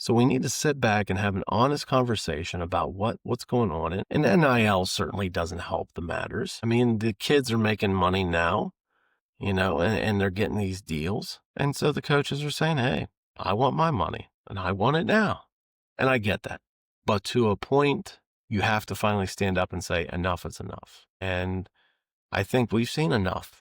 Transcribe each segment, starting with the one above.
So we need to sit back and have an honest conversation about what's going on. And NIL certainly doesn't help the matters. I mean, the kids are making money now, and they're getting these deals. And so the coaches are saying, hey, I want my money and I want it now. And I get that. But to a point, you have to finally stand up and say, enough is enough. And I think we've seen enough.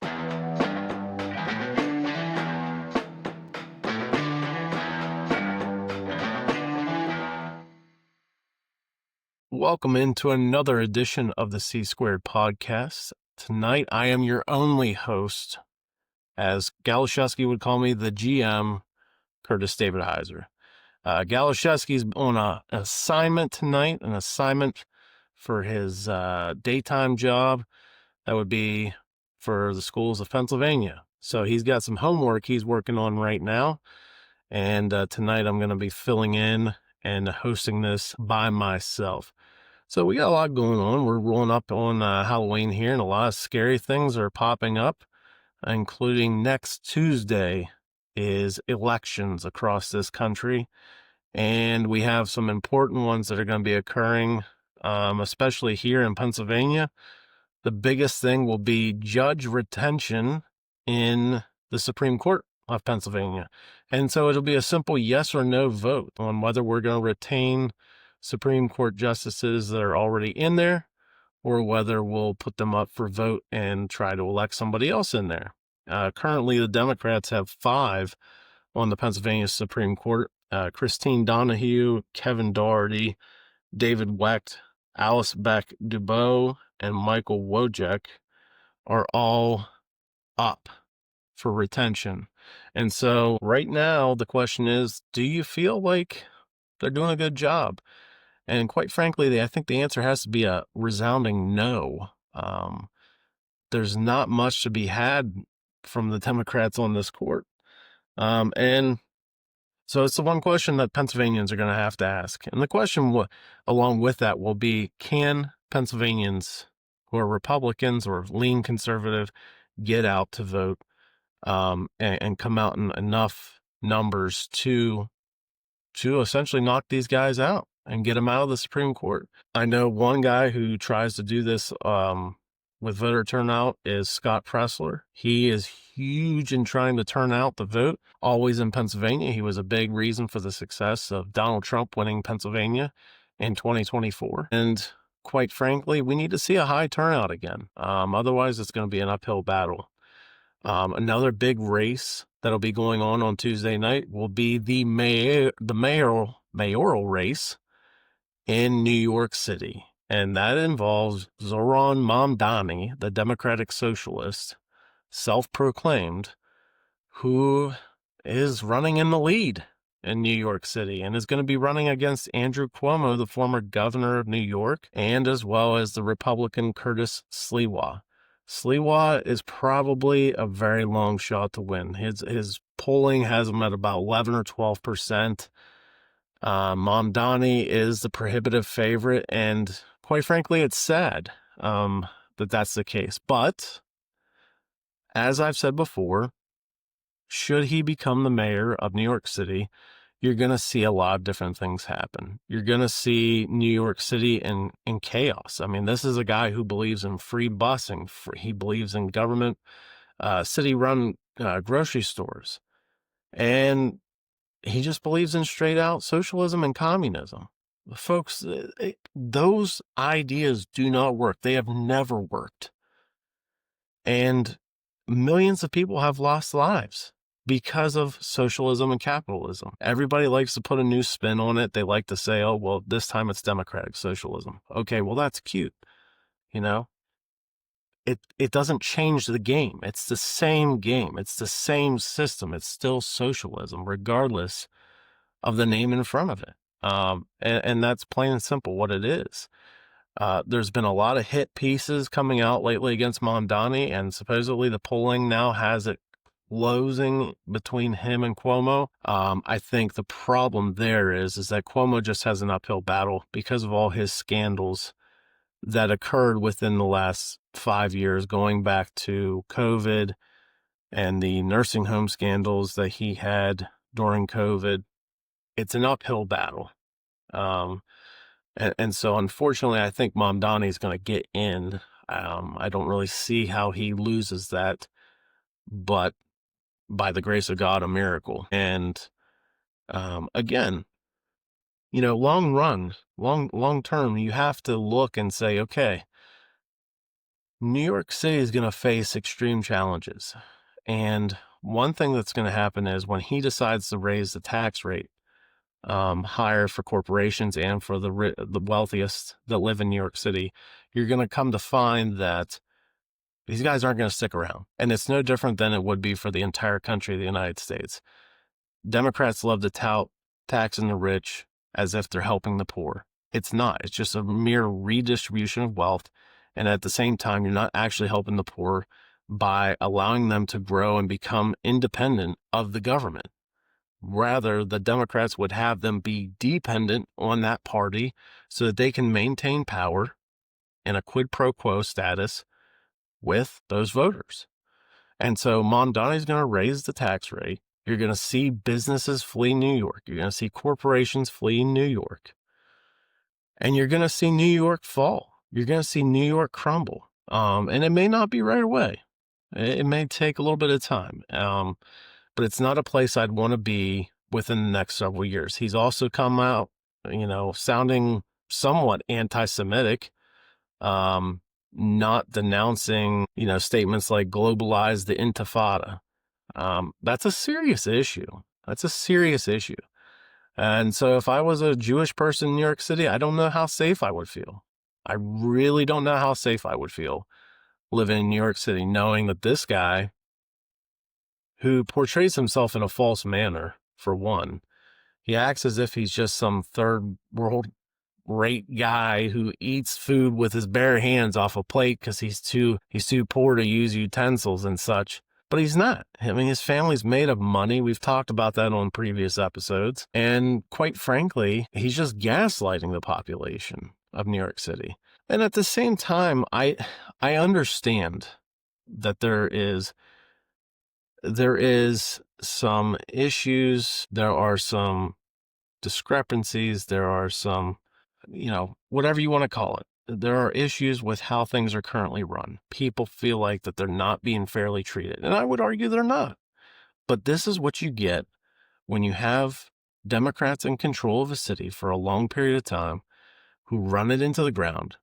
Welcome into another edition of the C Squared podcast. Tonight, I am your only host, as Galashewski would call me, the GM, Curtis Davidhizar. Galashewski's on an assignment tonight, an assignment for his daytime job. That would be for the schools of Pennsylvania. So he's got some homework he's working on right now. And tonight, I'm going to be filling in and hosting this by myself. So we got a lot going on. We're rolling up on Halloween here, and a lot of scary things are popping up, including next Tuesday is elections across this country. And we have some important ones that are going to be occurring, especially here in Pennsylvania. The biggest thing will be judge retention in the Supreme Court of Pennsylvania. And so it'll be a simple yes or no vote on whether we're going to retain Supreme Court justices that are already in there, or whether we'll put them up for vote and try to elect somebody else in there. Currently, the Democrats have 5 on the Pennsylvania Supreme Court. Christine Donahue, Kevin Doherty, David Wecht, Alice Beck Dubois, and Michael Wojcik are all up for retention. And so right now, the question is, do you feel like they're doing a good job? And quite frankly, I think the answer has to be a resounding no. There's not much to be had from the Democrats on this court. And so it's the one question that Pennsylvanians are going to have to ask. And the question along with that will be, can Pennsylvanians who are Republicans or lean conservative get out to vote and come out in enough numbers to essentially knock these guys out and get them out of the Supreme Court? I know one guy who tries to do this with voter turnout is Scott Pressler. He is huge in trying to turn out the vote, always in Pennsylvania. He was a big reason for the success of Donald Trump winning Pennsylvania in 2024. And quite frankly, we need to see a high turnout again. Otherwise, it's going to be an uphill battle. Another big race that'll be going on Tuesday night will be the mayoral race in New York City. And that involves Zoran Mamdani, the Democratic Socialist, self-proclaimed, who is running in the lead in New York City and is going to be running against Andrew Cuomo, the former governor of New York, and as well as the Republican Curtis Sliwa. Sliwa is probably a very long shot to win. His polling has him at about 11 or 12%. Mamdani is the prohibitive favorite, and quite frankly, it's sad that that's the case. But as I've said before, should he become the mayor of New York City, you're going to see a lot of different things happen. You're going to see New York City in chaos. I mean, this is a guy who believes in free busing. He believes in government, city-run grocery stores. And he just believes in straight out socialism and communism. Folks, those ideas do not work. They have never worked. And millions of people have lost lives because of socialism and capitalism. Everybody likes to put a new spin on it. They like to say, oh, well, this time it's democratic socialism. Okay, well, that's cute. It doesn't change the game. It's the same game. It's the same system. It's still socialism, regardless of the name in front of it. And that's plain and simple what it is. There's been a lot of hit pieces coming out lately against Mamdani, and supposedly the polling now has it closing between him and Cuomo. I think the problem there is that Cuomo just has an uphill battle because of all his scandals that occurred within the last 5 years, going back to COVID and the nursing home scandals that he had during COVID. it's an uphill battle. And so unfortunately, I think Mamdani is going to get in. I don't really see how he loses that, but by the grace of God, a miracle. And again, long run, long term, you have to look and say, okay, New York City is going to face extreme challenges. And one thing that's going to happen is when he decides to raise the tax rate higher for corporations and for the wealthiest that live in New York City, you're going to come to find that these guys aren't going to stick around. And it's no different than it would be for the entire country of the United States. Democrats love to tout taxing the rich as if they're helping the poor. It's not. It's just a mere redistribution of wealth. And at the same time, you're not actually helping the poor by allowing them to grow and become independent of the government. Rather, the Democrats would have them be dependent on that party so that they can maintain power in a quid pro quo status with those voters. And so Mamdani is going to raise the tax rate. You're going to see businesses flee New York. You're going to see corporations flee New York. And you're going to see New York fall. You're going to see New York crumble. And it may not be right away. It may take a little bit of time. But it's not a place I'd want to be within the next several years. He's also come out, sounding somewhat anti-Semitic, not denouncing, statements like globalize the intifada. That's a serious issue. That's a serious issue. And so if I was a Jewish person in New York City, I don't know how safe I would feel. I really don't know how safe I would feel living in New York City, knowing that this guy, who portrays himself in a false manner, for one, he acts as if he's just some third world rate guy who eats food with his bare hands off a plate because he's too poor to use utensils and such. But he's not. I mean, his family's made of money. We've talked about that on previous episodes. And quite frankly, he's just gaslighting the population of New York City. And at the same time, I understand that there is some issues, there are some discrepancies, there are some, whatever you want to call it. There are issues with how things are currently run. People feel like that they're not being fairly treated. And I would argue they're not. But this is what you get when you have Democrats in control of a city for a long period of time who run it into the ground,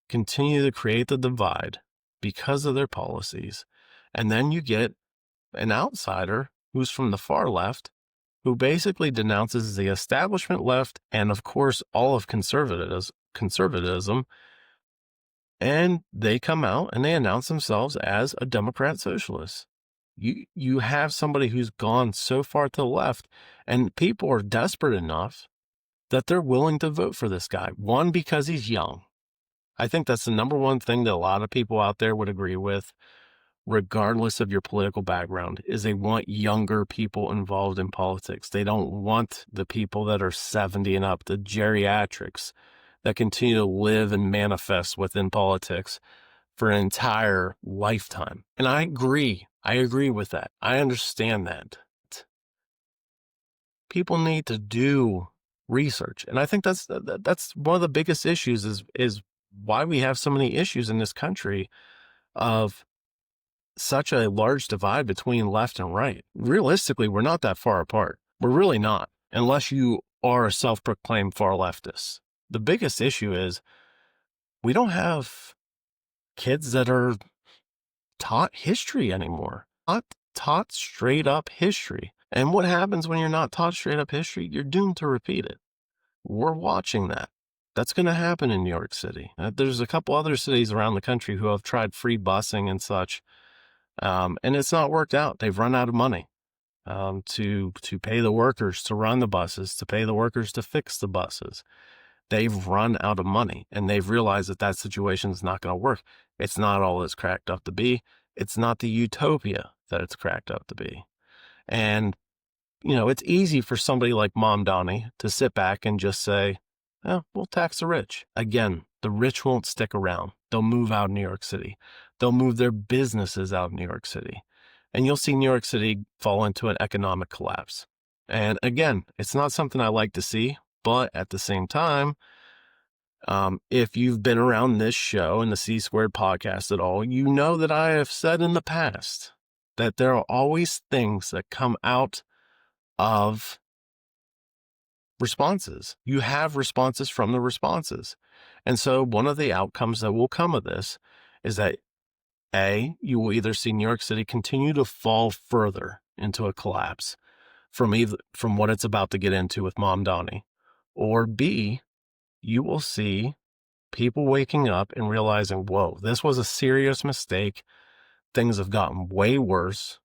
continue to create the divide because of their policies. And then you get an outsider who's from the far left who basically denounces the establishment left and, of course, all of conservatism. And they come out and they announce themselves as a Democrat socialist. You have somebody who's gone so far to the left, and people are desperate enough that they're willing to vote for this guy. One, because he's young. I think that's the number one thing that a lot of people out there would agree with, regardless of your political background, is they want younger people involved in politics. They don't want the people that are 70 and up, the geriatrics that continue to live and manifest within politics for an entire lifetime. And I agree with that. I understand that. People need to do research. And I think that's one of the biggest issues is why we have so many issues in this country of such a large divide between left and right. Realistically, we're not that far apart. We're really not, unless you are a self-proclaimed far leftist. The biggest issue is we don't have kids that are taught history anymore, not taught straight up history. And what happens when you're not taught straight up history? You're doomed to repeat it. We're watching that. That's going to happen in New York City. There's a couple other cities around the country who have tried free busing and such. And it's not worked out. They've run out of money to pay the workers to run the buses, to pay the workers to fix the buses. They've run out of money, and they've realized that situation is not going to work. It's not all it's cracked up to be. It's not the utopia that it's cracked up to be. And, it's easy for somebody like Mamdani to sit back and just say, oh, we'll tax the rich. Again, the rich won't stick around. They'll move out of New York City. They'll move their businesses out of New York City. And you'll see New York City fall into an economic collapse. And again, it's not something I like to see, but at the same time, if you've been around this show and the C Squared podcast at all, you know that I have said in the past that there are always things that come out of responses. You have responses from the responses. And so one of the outcomes that will come of this is that A, you will either see New York City continue to fall further into a collapse from what it's about to get into with Mom Donnie, or B, you will see people waking up and realizing, whoa, this was a serious mistake. Things have gotten way worse.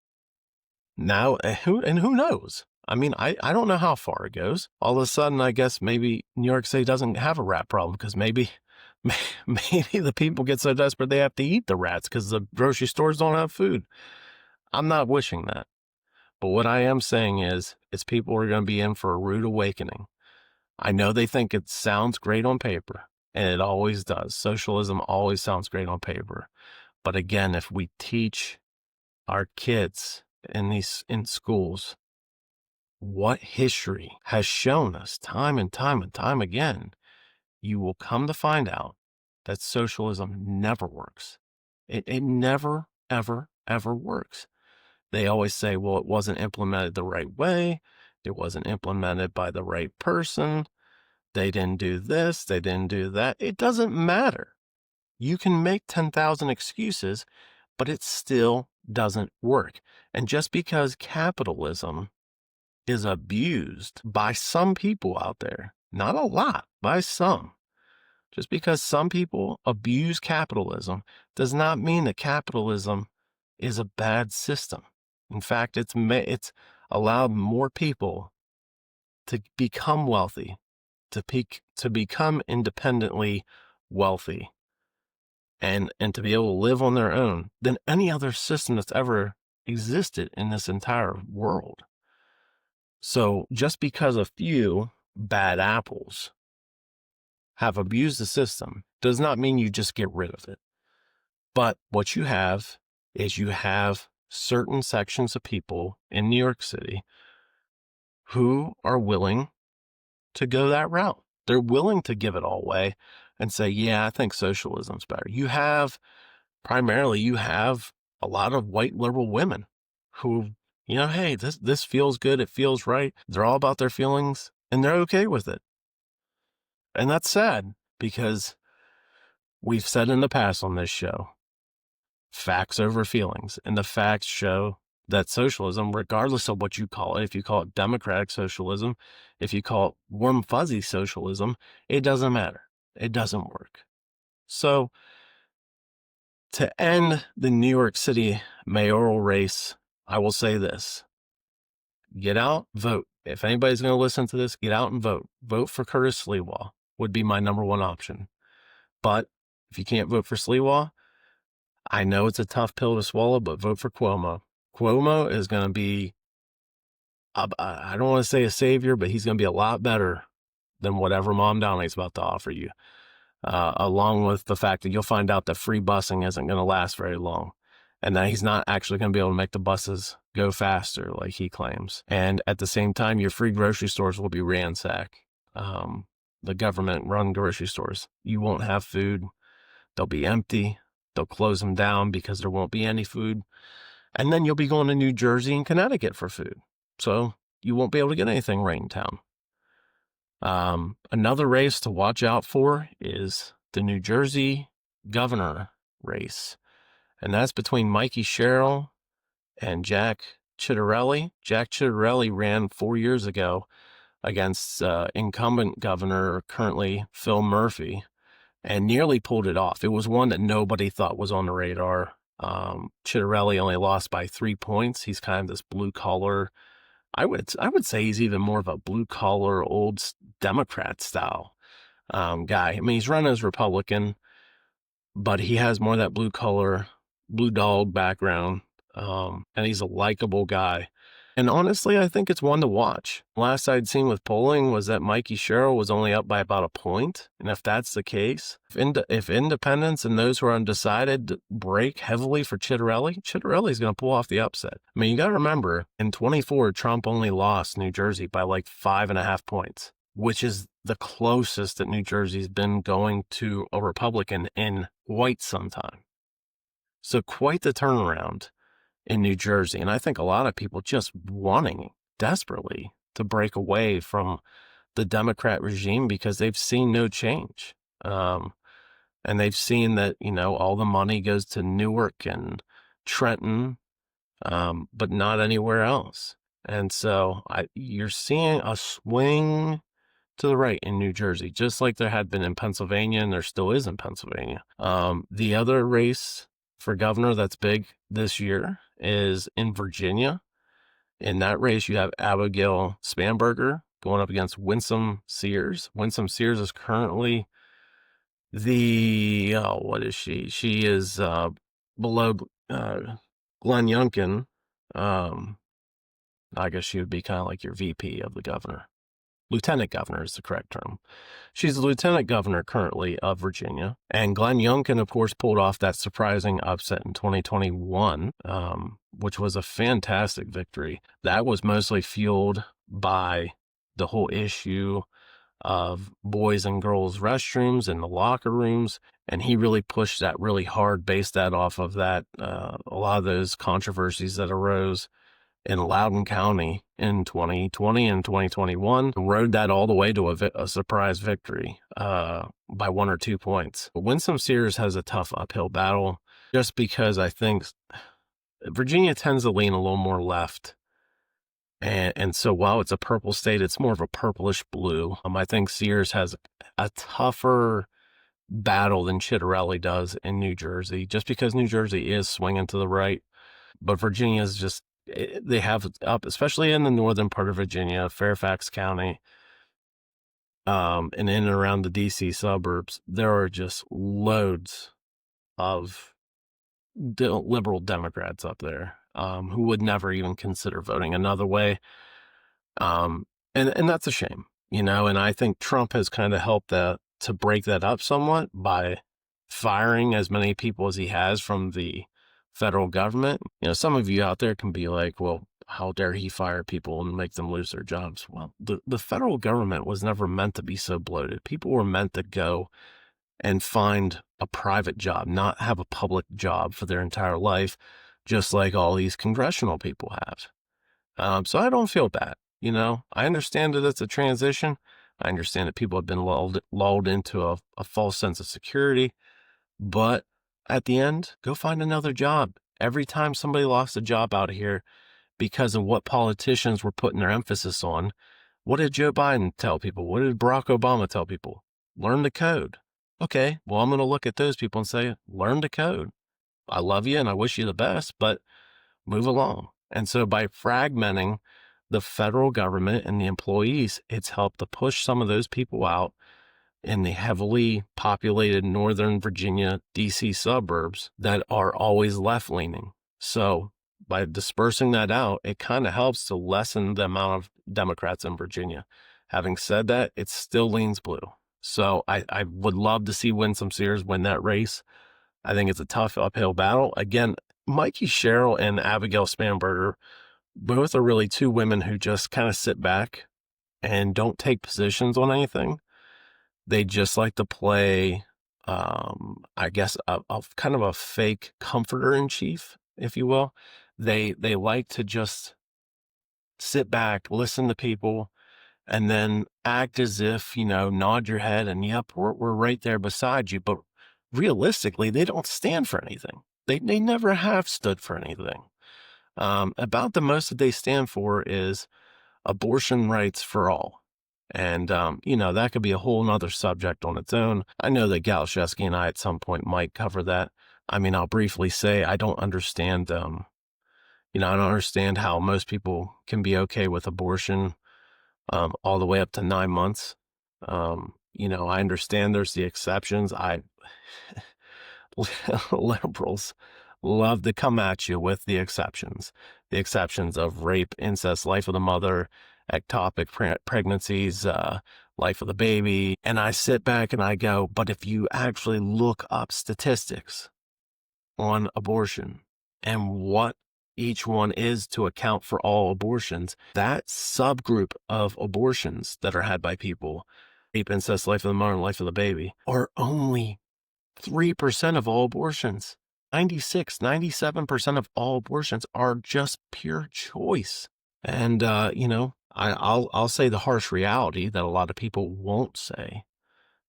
Now, who knows? I mean, I don't know how far it goes. All of a sudden, I guess maybe New York City doesn't have a rat problem because maybe the people get so desperate they have to eat the rats because the grocery stores don't have food. I'm not wishing that. But what I am saying is people are going to be in for a rude awakening. I know they think it sounds great on paper, and it always does. Socialism always sounds great on paper. But again, if we teach our kids in schools what history has shown us time and time and time again, you will come to find out that socialism never works. It never, ever, ever works. They always say, well, it wasn't implemented the right way. It wasn't implemented by the right person. They didn't do this. They didn't do that. It doesn't matter. You can make 10,000 excuses, but it still doesn't work. And just because capitalism is abused by some people out there, not a lot, by some, just because some people abuse capitalism does not mean that capitalism is a bad system. In fact, it's allowed more people to become wealthy, to become independently wealthy, and to be able to live on their own than any other system that's ever existed in this entire world. So just because a few bad apples have abused the system does not mean you just get rid of it. But what you have is you have certain sections of people in New York City who are willing to go that route. They're willing to give it all away and say, yeah, I think socialism's better. You have a lot of white liberal women who, hey, this feels good. It feels right. They're all about their feelings and they're okay with it. And that's sad because we've said in the past on this show, facts over feelings. And the facts show that socialism, regardless of what you call it, if you call it democratic socialism, if you call it warm fuzzy socialism, it doesn't matter. It doesn't work. So to end the New York City mayoral race, I will say this. Get out, vote. If anybody's going to listen to this, get out and vote. Vote for Curtis Sliwa would be my number one option. But if you can't vote for Sliwa, I know it's a tough pill to swallow, but vote for Cuomo. Cuomo is going to be, I don't want to say a savior, but he's going to be a lot better than whatever Mom Donnie's about to offer you. Along with the fact that you'll find out that free busing isn't going to last very long. And that he's not actually going to be able to make the buses go faster like he claims. And at the same time, your free grocery stores will be ransacked. The government-run grocery stores. You won't have food. They'll be empty. They'll close them down because there won't be any food. And then you'll be going to New Jersey and Connecticut for food. So you won't be able to get anything right in town. Another race to watch out for is the New Jersey governor race. And that's between Mikey Sherrill and Jack Ciattarelli. Jack Ciattarelli ran 4 years ago against incumbent governor, currently Phil Murphy, and nearly pulled it off. It was one that nobody thought was on the radar. Ciattarelli only lost by 3 points. He's kind of this blue collar. I would say he's even more of a blue collar old Democrat style guy. I mean, he's run as Republican, but he has more of that blue collar, blue dog background, and he's a likable guy. And honestly, I think it's one to watch. Last I'd seen with polling was that Mikey Sherrill was only up by about a point. And if that's the case, if independents and those who are undecided break heavily for Chitterelli's going to pull off the upset. I mean, you got to remember, in 24, Trump only lost New Jersey by like 5.5 points, which is the closest that New Jersey's been going to a Republican in quite some time. So quite the turnaround in New Jersey. And I think a lot of people just wanting desperately to break away from the Democrat regime because they've seen no change. And they've seen that, all the money goes to Newark and Trenton, but not anywhere else. And so you're seeing a swing to the right in New Jersey, just like there had been in Pennsylvania, and there still is in Pennsylvania. The other race for governor that's big this year is in Virginia. In that race, you have Abigail Spanberger going up against Winsome Sears. Winsome Sears is currently what is she? She is below Glenn Youngkin. I guess she would be kind of like your VP of the governor. Lieutenant governor is the correct term. She's the lieutenant governor currently of Virginia. And Glenn Youngkin, of course, pulled off that surprising upset in 2021, which was a fantastic victory. That was mostly fueled by the whole issue of boys and girls restrooms in the locker rooms. And he really pushed that really hard, based that off of that, a lot of those controversies that arose in Loudoun County in 2020 and 2021, rode that all the way to a surprise victory by 1 or 2 points. Winsome Sears has a tough uphill battle just because I think Virginia tends to lean a little more left. And so while it's a purple state, it's more of a purplish blue. I think Sears has a tougher battle than Chitterelli does in New Jersey, just because New Jersey is swinging to the right. But Virginia is just, they have up, especially in the northern part of Virginia, Fairfax County, and in and around the DC suburbs, there are just loads of liberal Democrats up there who would never even consider voting another way. And that's a shame, and I think Trump has kind of helped to break that up somewhat by firing as many people as he has from the federal government. Some of you out there can be like, well, how dare he fire people and make them lose their jobs? Well, the federal government was never meant to be so bloated. People were meant to go and find a private job, not have a public job for their entire life, just like all these congressional people have. So I don't feel bad. I understand that it's a transition. I understand that people have been lulled into a false sense of security. But at the end, go find another job. Every time somebody lost a job out here because of what politicians were putting their emphasis on, what did Joe Biden tell people? What did Barack Obama tell people? Learn the code. Okay, well, I'm going to look at those people and say, learn the code. I love you and I wish you the best, but move along. And so by fragmenting the federal government and the employees, it's helped to push some of those people out in the heavily populated Northern Virginia, DC suburbs that are always left-leaning. So by dispersing that out, it kind of helps to lessen the amount of Democrats in Virginia. Having said that, it still leans blue. So I would love to see Winsome Sears win that race. I think it's a tough uphill battle. Again, Mikey Sherrill and Abigail Spanberger both are really two women who just kind of sit back and don't take positions on anything. They just like to play, I guess, a kind of a fake comforter in chief, if you will. They like to just sit back, listen to people, and then act as if, nod your head and, yep, we're right there beside you. But realistically, they don't stand for anything. They never have stood for anything. About the most that they stand for is abortion rights for all. And, that could be a whole nother subject on its own. I know that Galuszewski and I at some point might cover that. I mean, I'll briefly say I don't understand, I don't understand how most people can be okay with abortion all the way up to 9 months. I understand there's the exceptions. Liberals love to come at you with the exceptions. the exceptions of rape, incest, life of the mother, ectopic pregnancies, life of the baby. And I sit back and I go, but if you actually look up statistics on abortion and what each one is to account for all abortions, that subgroup of abortions that are had by people, rape, incest, life of the mother, and life of the baby, are only 3% of all abortions. 97% of all abortions are just pure choice. And, I'll say the harsh reality that a lot of people won't say.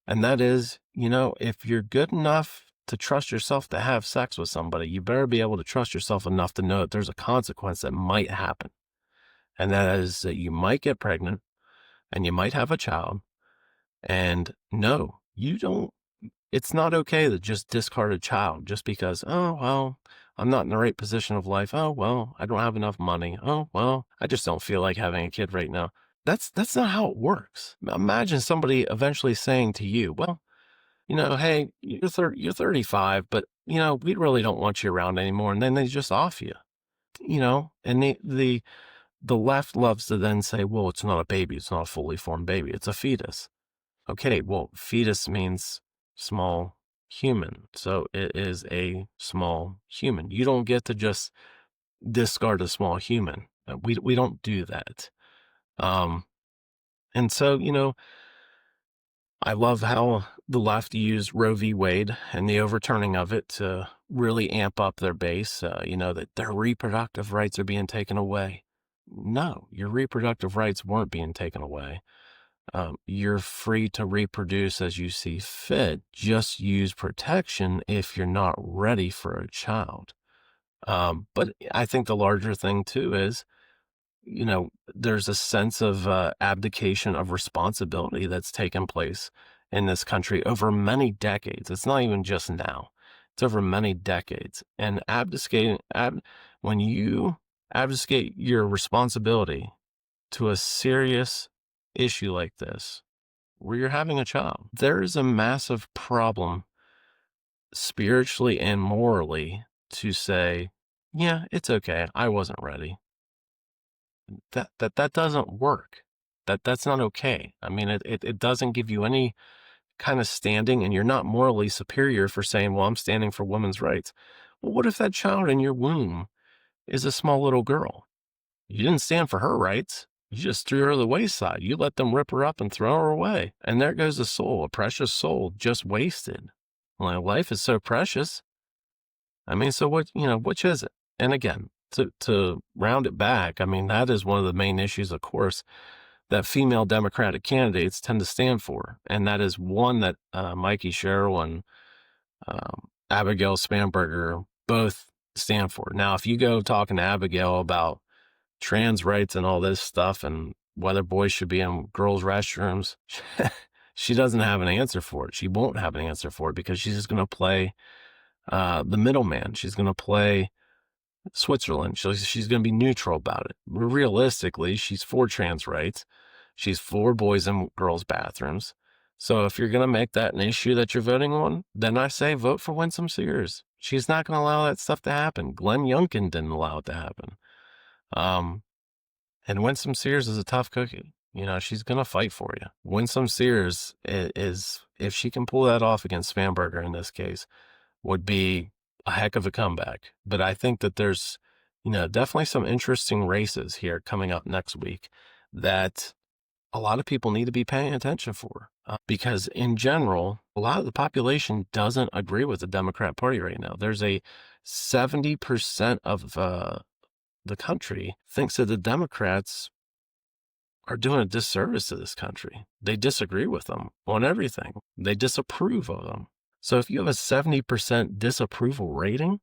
And that is, if you're good enough to trust yourself to have sex with somebody, you better be able to trust yourself enough to know that there's a consequence that might happen. And that is that you might get pregnant and you might have a child. And no, it's not okay to just discard a child just because, oh, well, I'm not in the right position of life. Oh, well, I don't have enough money. Oh, well, I just don't feel like having a kid right now. That's not how it works. Imagine somebody eventually saying to you, well, hey, you're 35, but, we really don't want you around anymore. And then they just off you, and the left loves to then say, well, it's not a baby. It's not a fully formed baby. It's a fetus. Okay, well, fetus means small human. So it is a small human. You don't get to just discard a small human. We don't do that. And so, I love how the left used Roe v. Wade and the overturning of it to really amp up their base, that their reproductive rights are being taken away. No, your reproductive rights weren't being taken away. You're free to reproduce as you see fit. Just use protection if you're not ready for a child. But I think the larger thing too is, there's a sense of abdication of responsibility that's taken place in this country over many decades. It's not even just now. It's over many decades. And when you abdicate your responsibility to a serious issue like this, where you're having a child, there is a massive problem spiritually and morally to say, yeah, it's okay. I wasn't ready. That doesn't work. That's not okay. I mean, it doesn't give you any kind of standing, and you're not morally superior for saying, well, I'm standing for women's rights. Well, what if that child in your womb is a small little girl? You didn't stand for her rights. You just threw her to the wayside. You let them rip her up and throw her away. And there goes a soul, a precious soul, just wasted. Well, life is so precious. I mean, so which is it? And again, to round it back, I mean, that is one of the main issues, of course, that female Democratic candidates tend to stand for. And that is one that Mikey Sherrill and Abigail Spanberger both stand for. Now, if you go talking to Abigail about trans rights and all this stuff and whether boys should be in girls' restrooms, she doesn't have an answer for it. She won't have an answer for it because she's just going to play the middleman. She's going to play Switzerland. She's going to be neutral about it. Realistically, she's for trans rights. She's for boys and girls' bathrooms. So if you're going to make that an issue that you're voting on, then I say vote for Winsome Sears. She's not going to allow that stuff to happen. Glenn Youngkin didn't allow it to happen. And Winsome Sears is a tough cookie. She's going to fight for you. Winsome Sears is, if she can pull that off against Spanberger in this case, would be a heck of a comeback. But I think that there's, definitely some interesting races here coming up next week that a lot of people need to be paying attention for. Because in general, a lot of the population doesn't agree with the Democrat Party right now. There's a 70% of the country thinks that the Democrats are doing a disservice to this country. They disagree with them on everything. They disapprove of them. So if you have a 70% disapproval rating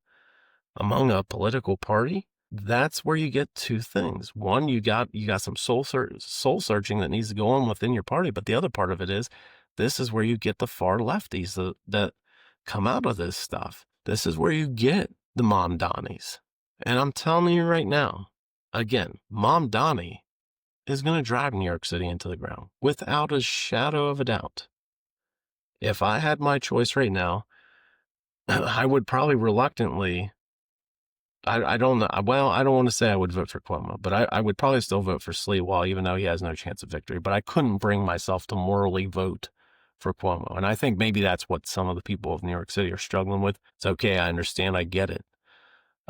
among a political party, that's where you get two things. One, you got some soul searching that needs to go on within your party. But the other part of it is, this is where you get the far lefties that come out of this stuff. This is where you get the Mom Donnies. And I'm telling you right now, again, Mom Donnie is going to drive New York City into the ground without a shadow of a doubt. If I had my choice right now, I would probably reluctantly I don't know. Well, I don't want to say I would vote for Cuomo, but I would probably still vote for Sliwa, even though he has no chance of victory. But I couldn't bring myself to morally vote for Cuomo. And I think maybe that's what some of the people of New York City are struggling with. It's okay. I understand. I get it.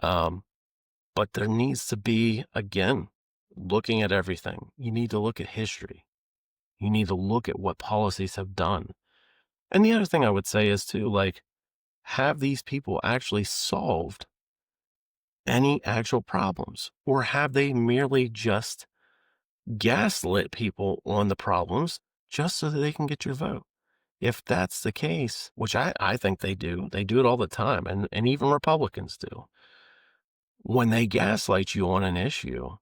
But there needs to be, again, looking at everything. You need to look at history. You need to look at what policies have done. And the other thing I would say is too, like, have these people actually solved any actual problems? Or have they merely just gaslit people on the problems just so that they can get your vote? If that's the case, which I think they do it all the time, and even Republicans do. When they gaslight you on an issue,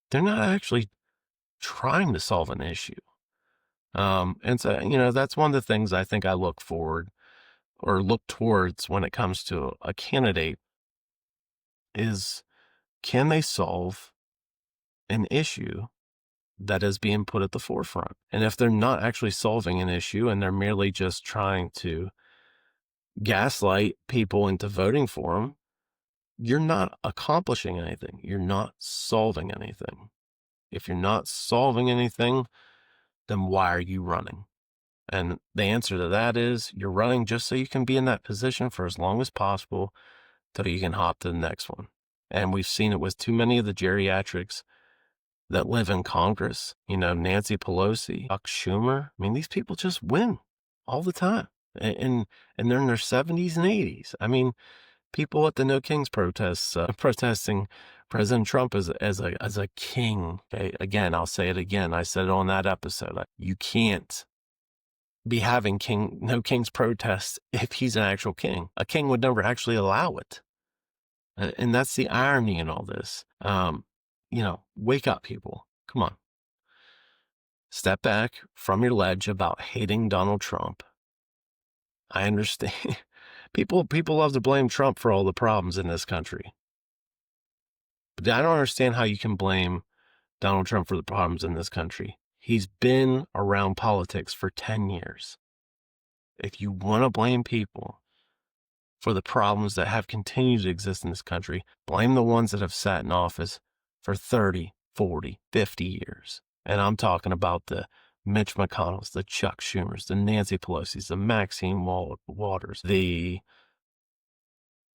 they're not actually trying to solve an issue. And so, that's one of the things I think I look forward or look towards when it comes to a candidate is, can they solve an issue that is being put at the forefront? And if they're not actually solving an issue and they're merely just trying to gaslight people into voting for them, you're not accomplishing anything. You're not solving anything. If you're not solving anything, then why are you running? And the answer to that is you're running just so you can be in that position for as long as possible till you can hop to the next one. And we've seen it with too many of the geriatrics that live in Congress, Nancy Pelosi, Chuck Schumer. I mean, these people just win all the time. And they're in their 70s and 80s. I mean, people at the No Kings protests, protesting President Trump as a king. Okay? Again, I'll say it again. I said it on that episode. You can't be having No Kings protests if he's an actual king. A king would never actually allow it. And that's the irony in all this. Wake up, people. Come on. Step back from your ledge about hating Donald Trump. I understand. People love to blame Trump for all the problems in this country. But I don't understand how you can blame Donald Trump for the problems in this country. He's been around politics for 10 years. If you want to blame people for the problems that have continued to exist in this country, blame the ones that have sat in office for 30, 40, 50 years. And I'm talking about the Mitch McConnells, the Chuck Schumers, the Nancy Pelosi's, the Maxine Waters, name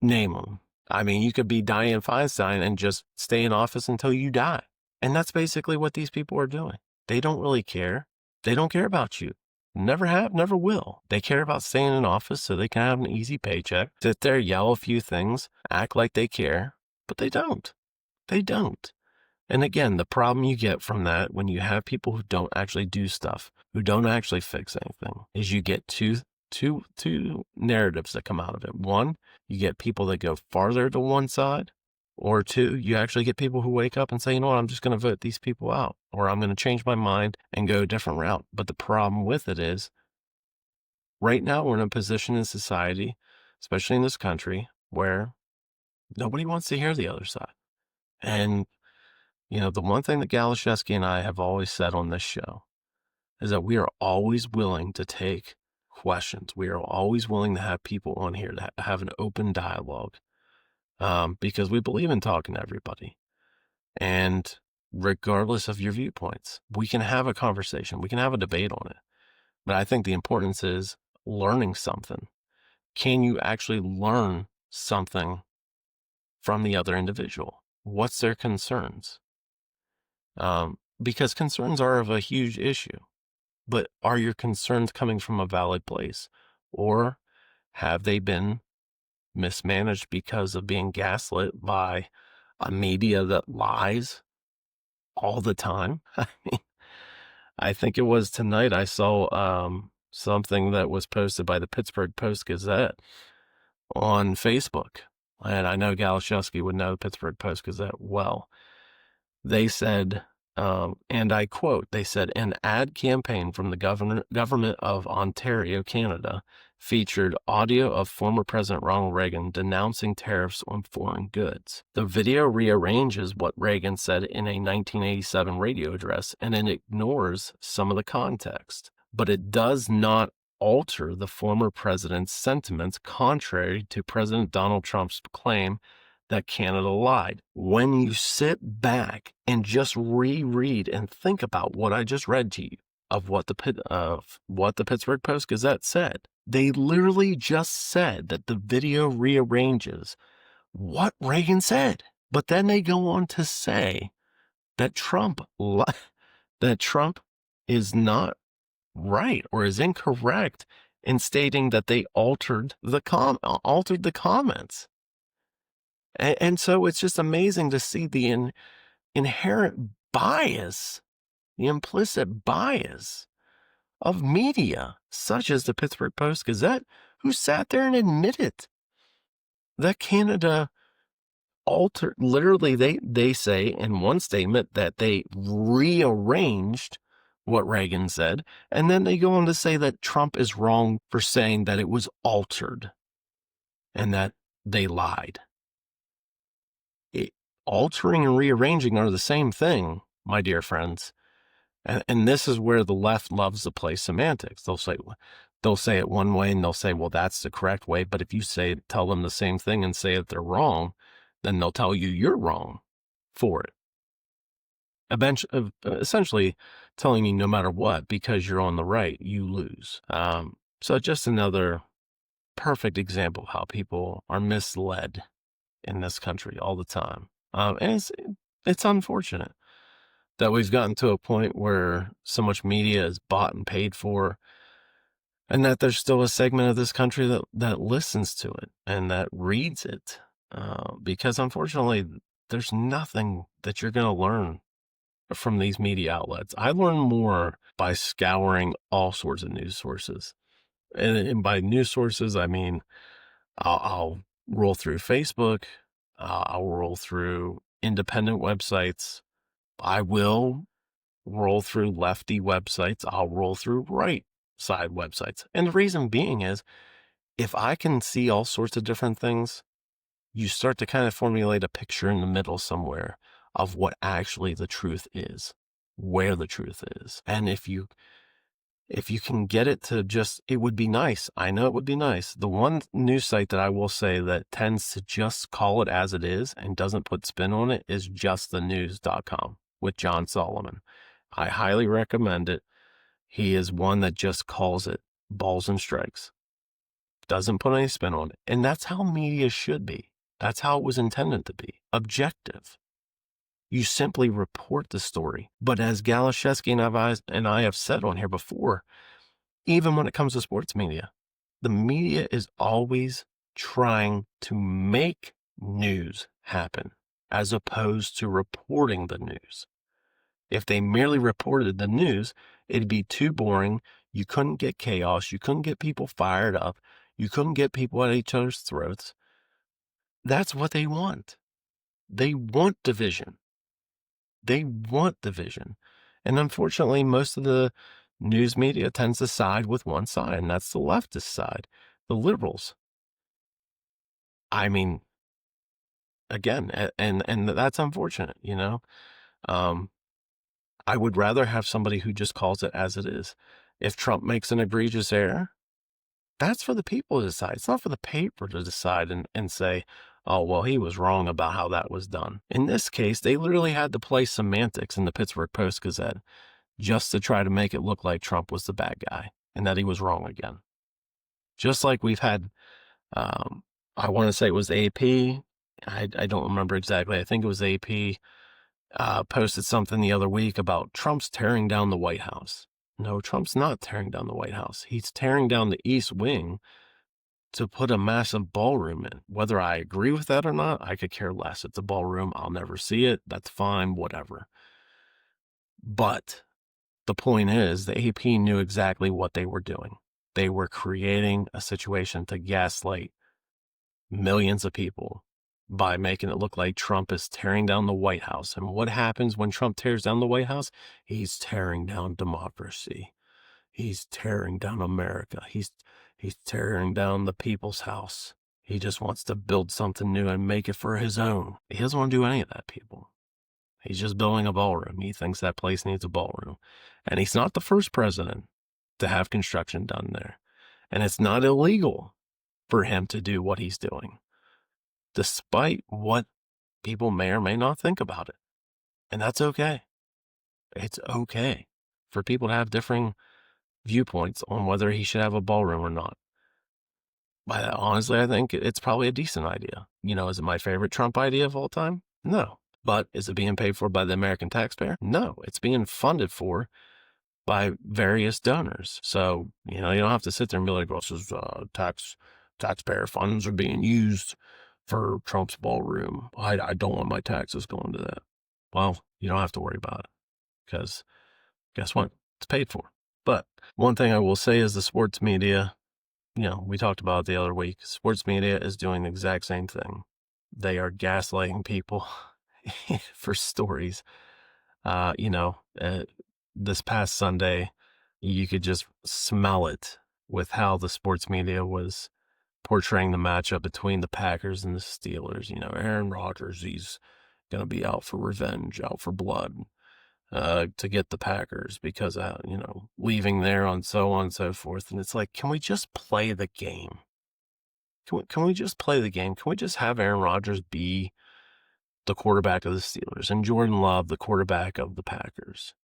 them. I mean, you could be Dianne Feinstein and just stay in office until you die. And that's basically what these people are doing. They don't really care. They don't care about you. Never have, never will. They care about staying in office so they can have an easy paycheck, sit there, yell a few things, act like they care, but they don't. They don't. And again, the problem you get from that when you have people who don't actually do stuff, who don't actually fix anything, is you get two narratives that come out of it. One, you get people that go farther to one side, or two, you actually get people who wake up and say, you know what, I'm just going to vote these people out, or I'm going to change my mind and go a different route. But the problem with it is, right now we're in a position in society, especially in this country, where nobody wants to hear the other side. And, the one thing that Galashevsky and I have always said on this show is that we are always willing to take questions. We are always willing to have people on here to have an open dialogue. Because we believe in talking to everybody. And regardless of your viewpoints, we can have a conversation. We can have a debate on it. But I think the importance is learning something. Can you actually learn something from the other individual? What's their concerns? Because concerns are of a huge issue. But are your concerns coming from a valid place? Or have they been mismanaged because of being gaslit by a media that lies all the time? I mean, I think it was tonight I saw something that was posted by the Pittsburgh Post-Gazette on Facebook. And I know Galashevsky would know the Pittsburgh Post-Gazette well. They said, and I quote, they said, an ad campaign from the government of Ontario, Canada, featured audio of former President Ronald Reagan denouncing tariffs on foreign goods. The video rearranges what Reagan said in a 1987 radio address, and it ignores some of the context. But it does not alter the former president's sentiments, contrary to President Donald Trump's claim that Canada lied. When you sit back and just reread and think about what I just read to you of what the Pittsburgh Post-Gazette said, they literally just said that the video rearranges what Reagan said. But then they go on to say that Trump is not right or is incorrect in stating that they altered the comments. And so it's just amazing to see the inherent bias, the implicit bias of media, such as the Pittsburgh Post-Gazette, who sat there and admitted that Canada altered, literally they say in one statement that they rearranged what Reagan said, and then they go on to say that Trump is wrong for saying that it was altered and that they lied. Altering and rearranging are the same thing, my dear friends. And this is where the left loves to play semantics. They'll say it one way and they'll say, well, that's the correct way. But if you tell them the same thing and say that they're wrong, then they'll tell you you're wrong for it. Essentially telling you no matter what, because you're on the right, you lose. So just another perfect example of how people are misled in this country all the time. And it's unfortunate that we've gotten to a point where so much media is bought and paid for, and that there's still a segment of this country that listens to it and that reads it. Because unfortunately, there's nothing that you're going to learn from these media outlets. I learn more by scouring all sorts of news sources. And by news sources, I mean, I'll roll through Facebook. I'll roll through independent websites. I will roll through lefty websites. I'll roll through right side websites. And the reason being is, if I can see all sorts of different things, you start to kind of formulate a picture in the middle somewhere of what actually the truth is, where the truth is. And if you can get it to just, it would be nice. I know it would be nice. The one news site that I will say that tends to just call it as it is and doesn't put spin on it is justthenews.com with John Solomon. I highly recommend it. He is one that just calls it balls and strikes. Doesn't put any spin on it. And that's how media should be. That's how it was intended to be. Objective. You simply report the story. But as Galashevsky and I have said on here before, even when it comes to sports media, the media is always trying to make news happen as opposed to reporting the news. If they merely reported the news, it'd be too boring. You couldn't get chaos. You couldn't get people fired up. You couldn't get people at each other's throats. That's what they want. They want division. They want division. And unfortunately, most of the news media tends to side with one side, and that's the leftist side, the liberals. I mean, again, and that's unfortunate, you know. I would rather have somebody who just calls it as it is. If Trump makes an egregious error, that's for the people to decide. It's not for the paper to decide and say, oh, well, he was wrong about how that was done. In this case, they literally had to play semantics in the Pittsburgh Post-Gazette just to try to make it look like Trump was the bad guy and that he was wrong again. Just like we've had, I want to say it was AP. I don't remember exactly. I think it was AP posted something the other week about Trump's tearing down the White House. No, Trump's not tearing down the White House. He's tearing down the East Wing to put a massive ballroom in. Whether I agree with that or not, I could care less. It's a ballroom. I'll never see it. That's fine, whatever. But the point is, the AP knew exactly what they were doing. They were creating a situation to gaslight millions of people by making it look like Trump is tearing down the White House. And what happens when Trump tears down the White House? He's tearing down democracy. He's tearing down America. He's tearing down the people's house. He just wants to build something new and make it for his own. He doesn't want to do any of that, people. He's just building a ballroom. He thinks that place needs a ballroom. And he's not the first president to have construction done there. And it's not illegal for him to do what he's doing. despite what people may or may not think about it. And that's okay. It's okay for people to have differing viewpoints on whether he should have a ballroom or not. But honestly, I think it's probably a decent idea. Is it my favorite Trump idea of all time? No. But is it being paid for by the American taxpayer? No. It's being funded for by various donors. So, you don't have to sit there and be like, well, this is taxpayer funds are being used for Trump's ballroom. I don't want my taxes going to that. Well, you don't have to worry about it because guess what? It's paid for. But one thing I will say is the sports media, we talked about it the other week. Sports media is doing the exact same thing. They are gaslighting people for stories. This past Sunday, you could just smell it with how the sports media was portraying the matchup between the Packers and the Steelers. Aaron Rodgers, he's going to be out for revenge, out for blood, to get the Packers because, leaving there on so on and so forth. And it's like, can we just play the game? Can we just play the game? Can we just have Aaron Rodgers be the quarterback of the Steelers and Jordan Love the quarterback of the Packers?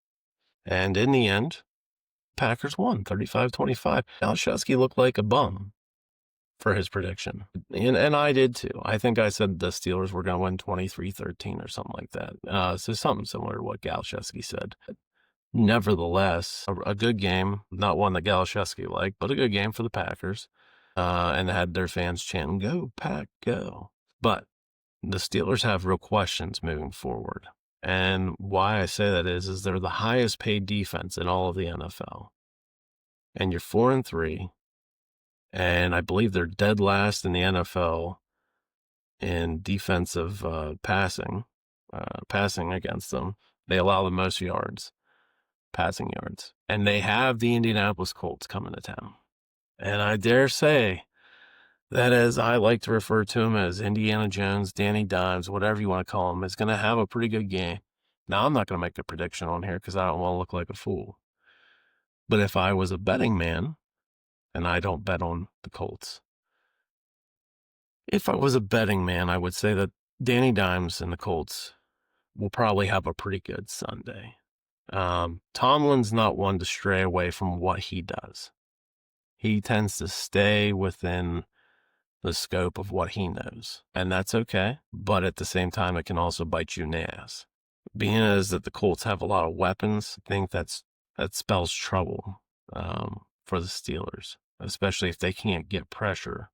And in the end, Packers won 35-25. Galoshevsky looked like a bum for his prediction. And I did too. I think I said the Steelers were going to win 23-13 or something like that. So something similar to what Galoshevsky said. Nevertheless, a good game, not one that Galoshevsky liked, but a good game for the Packers. And they had their fans chanting, "Go, Pack, go." But the Steelers have real questions moving forward. And why I say that is they're the highest paid defense in all of the NFL. And you're 4-3. And I believe they're dead last in the NFL in defensive passing against them. They allow the most yards, passing yards. And they have the Indianapolis Colts coming to town. And I dare say that, as I like to refer to him as Indiana Jones, Danny Dimes, whatever you want to call him, is going to have a pretty good game. Now, I'm not going to make a prediction on here because I don't want to look like a fool. But if I was a betting man, and I don't bet on the Colts, if I was a betting man, I would say that Danny Dimes and the Colts will probably have a pretty good Sunday. Tomlin's not one to stray away from what he does. He tends to stay within the scope of what he knows, and that's okay. But at the same time, it can also bite you in the ass. Being as that the Colts have a lot of weapons, I think that spells trouble for the Steelers, especially if they can't get pressure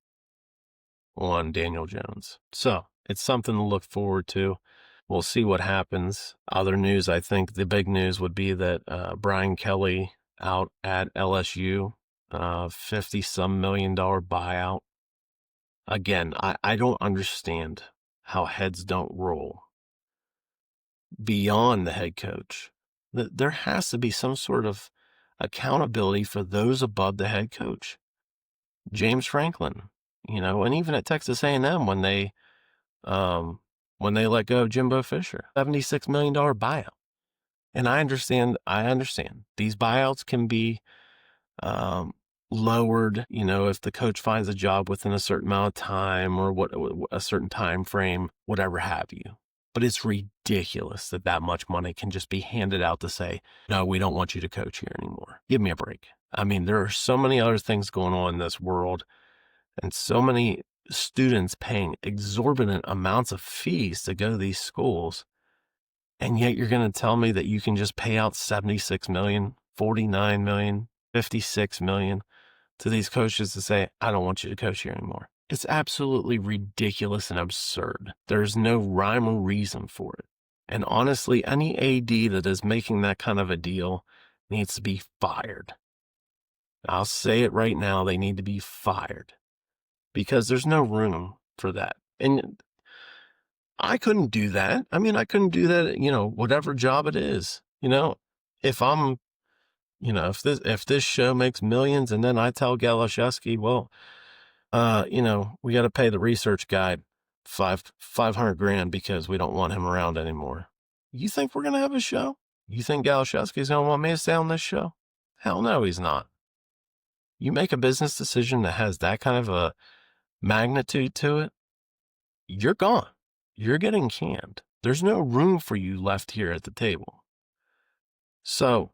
on Daniel Jones. So it's something to look forward to. We'll see what happens. Other news, I think the big news would be that Brian Kelly out at LSU, $50-some million buyout. Again, I don't understand how heads don't roll beyond the head coach. There has to be some sort of accountability for those above the head coach. James Franklin, and even at Texas A&M when they let go of Jimbo Fisher, $76 million buyout. And I understand these buyouts can be lowered, if the coach finds a job within a certain amount of time or a certain time frame, whatever have you. But it's ridiculous that much money can just be handed out to say, no, we don't want you to coach here anymore. Give me a break. I mean, there are so many other things going on in this world and so many students paying exorbitant amounts of fees to go to these schools. And yet you're going to tell me that you can just pay out $76 million, $49 million, $56 million to these coaches to say, I don't want you to coach here anymore. It's absolutely ridiculous and absurd. There's no rhyme or reason for it. And honestly, any AD that is making that kind of a deal needs to be fired. I'll say it right now, they need to be fired because there's no room for that. And I couldn't do that. I mean, I couldn't do that, whatever job it is. If I'm, if this show makes millions and then I tell Galoshevsky, well, we got to pay the research guy $500,000 because we don't want him around anymore. You think we're going to have a show? You think Galoshevsky's going to want me to stay on this show? Hell no, he's not. You make a business decision that has that kind of a magnitude to it, you're gone. You're getting canned. There's no room for you left here at the table. So,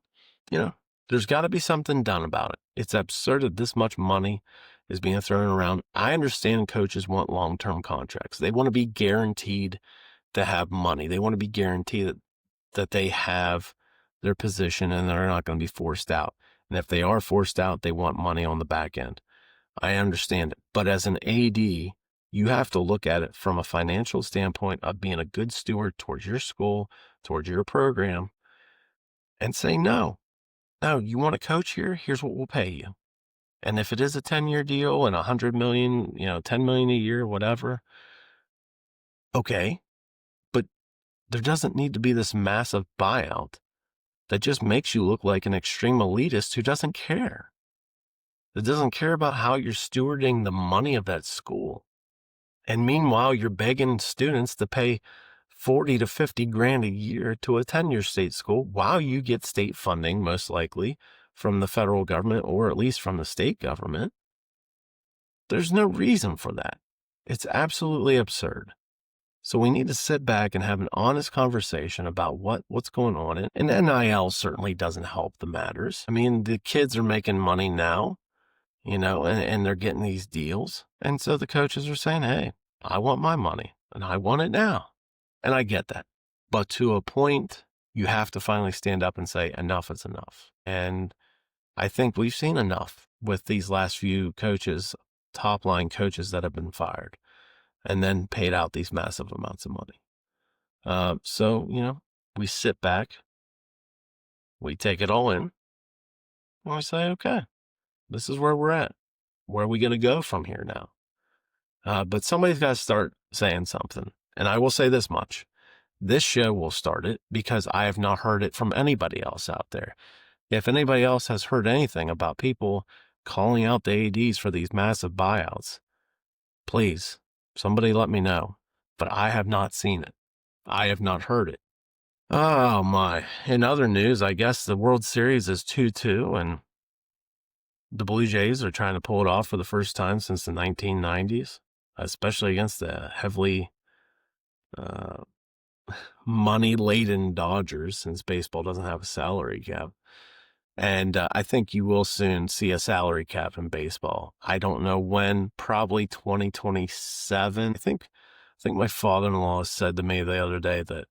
there's got to be something done about it. It's absurd that this much money is being thrown around. I understand coaches want long-term contracts. They want to be guaranteed to have money. They want to be guaranteed that they have their position and they're not going to be forced out. And if they are forced out, they want money on the back end. I understand it. But as an AD, you have to look at it from a financial standpoint of being a good steward towards your school, towards your program, and say, no, you want to coach here? Here's what we'll pay you. And if it is a 10-year deal and $100 million, $10 million a year, whatever, okay. But there doesn't need to be this massive buyout that just makes you look like an extreme elitist who doesn't care. That doesn't care about how you're stewarding the money of that school. And meanwhile, you're begging students to pay 40 to 50 grand a year to attend your state school while you get state funding, most likely from the federal government or at least from the state government. There's no reason for that. It's absolutely absurd. So we need to sit back and have an honest conversation about what's going on. And NIL certainly doesn't help the matters. I mean, the kids are making money now, and they're getting these deals. And so the coaches are saying, hey, I want my money and I want it now. And I get that. But to a point, you have to finally stand up and say, enough is enough. And I think we've seen enough with these last few coaches, top line coaches that have been fired and then paid out these massive amounts of money. So, we sit back, we take it all in, and we say, okay, this is where we're at. Where are we going to go from here now? But somebody's got to start saying something. And I will say this much. This show will start it because I have not heard it from anybody else out there. If anybody else has heard anything about people calling out the ADs for these massive buyouts, please, somebody let me know. But I have not seen it. I have not heard it. Oh, my. In other news, I guess the World Series is 2-2, and the Blue Jays are trying to pull it off for the first time since the 1990s, especially against the heavily money-laden Dodgers, since baseball doesn't have a salary cap. And I think you will soon see a salary cap in baseball. I don't know when, probably 2027. I think my father-in-law said to me the other day that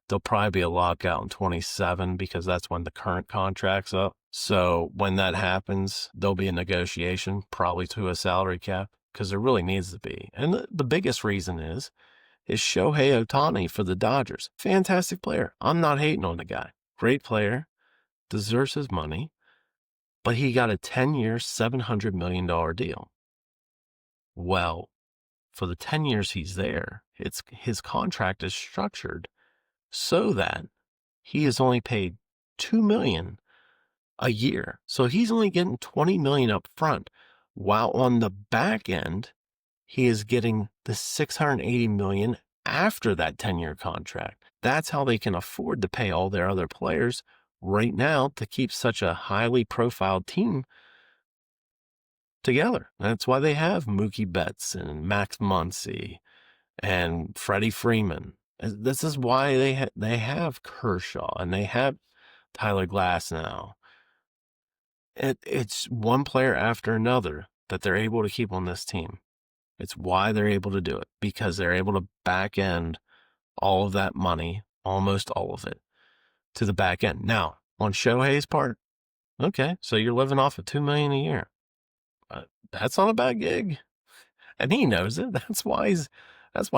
there'll probably be a lockout in 27 because that's when the current contract's up. So when that happens, there'll be a negotiation, probably to a salary cap, because there really needs to be. And the biggest reason is Shohei Ohtani for the Dodgers. Fantastic player. I'm not hating on the guy. Great player. Deserves his money. But he got a 10-year, $700 million deal. Well, for the 10 years he's there, his contract is structured so that he is only paid $2 million a year. So he's only getting $20 million up front, while on the back end, he is getting the $680 million after that 10-year contract. That's how they can afford to pay all their other players right now to keep such a highly profiled team together. That's why they have Mookie Betts and Max Muncy and Freddie Freeman. This is why they have Kershaw and they have Tyler Glass now. It's one player after another that they're able to keep on this team. It's why they're able to do it, because they're able to back end all of that money, almost all of it, to the back end. Now, on Shohei's part, okay, so you're living off of $2 million a year. That's not a bad gig, and he knows it. That's why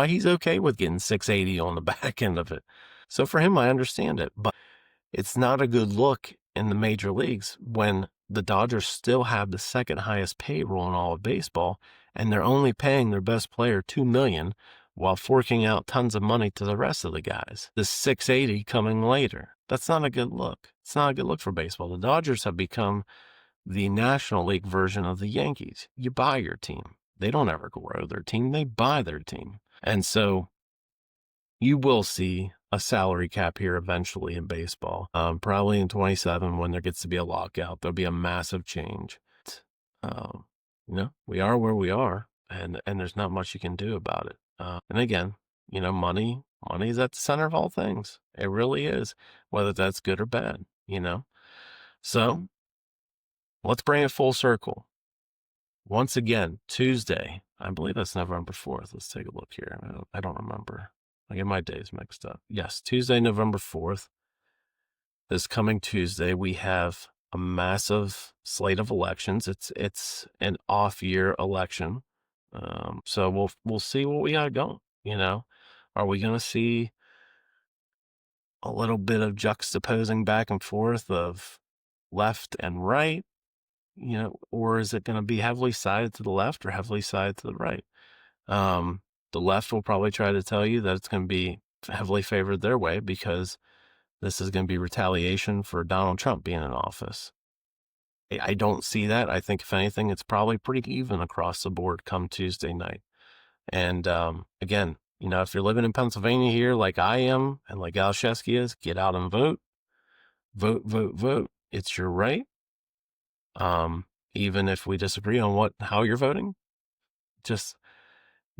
he's okay with getting 680 on the back end of it. So for him, I understand it, but it's not a good look in the major leagues when the Dodgers still have the second highest payroll in all of baseball, and they're only paying their best player $2 million while forking out tons of money to the rest of the guys. The 680 coming later. That's not a good look. It's not a good look for baseball. The Dodgers have become the National League version of the Yankees. You buy your team. They don't ever grow their team. They buy their team. And so you will see a salary cap here eventually in baseball. Probably in 27 when there gets to be a lockout, there'll be a massive change. We are where we are, and there's not much you can do about it. And again, money is at the center of all things. It really is, whether that's good or bad, So let's bring it full circle. Once again, Tuesday, I believe that's November 4th. Let's take a look here. I don't remember. I get my days mixed up. Yes, Tuesday, November 4th. This coming Tuesday, we have a massive slate of elections. It's an off-year election. So we'll see what we got going, Are we going to see a little bit of juxtaposing back and forth of left and right, or is it going to be heavily sided to the left or heavily sided to the right? The left will probably try to tell you that it's going to be heavily favored their way because this is going to be retaliation for Donald Trump being in office. I don't see that. I think, if anything, it's probably pretty even across the board come Tuesday night. And again, if you're living in Pennsylvania here like I am and like Galshevsky is, get out and vote. Vote, vote, vote. It's your right. Even if we disagree on how you're voting, just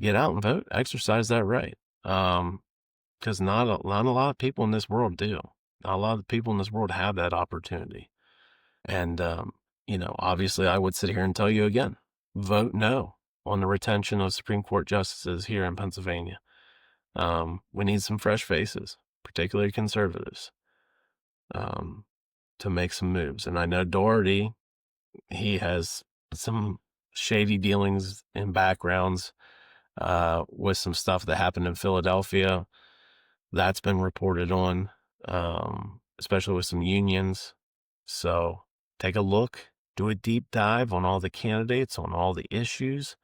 get out and vote. Exercise that right. Because not a lot of people in this world do. Not a lot of people in this world have that opportunity. And, obviously I would sit here and tell you again, vote no on the retention of Supreme Court justices here in Pennsylvania. We need some fresh faces, particularly conservatives, to make some moves. And I know Doherty, he has some shady dealings in backgrounds with some stuff that happened in Philadelphia. That's been reported on, especially with some unions. So take a look, do a deep dive on all the candidates, on all the issues.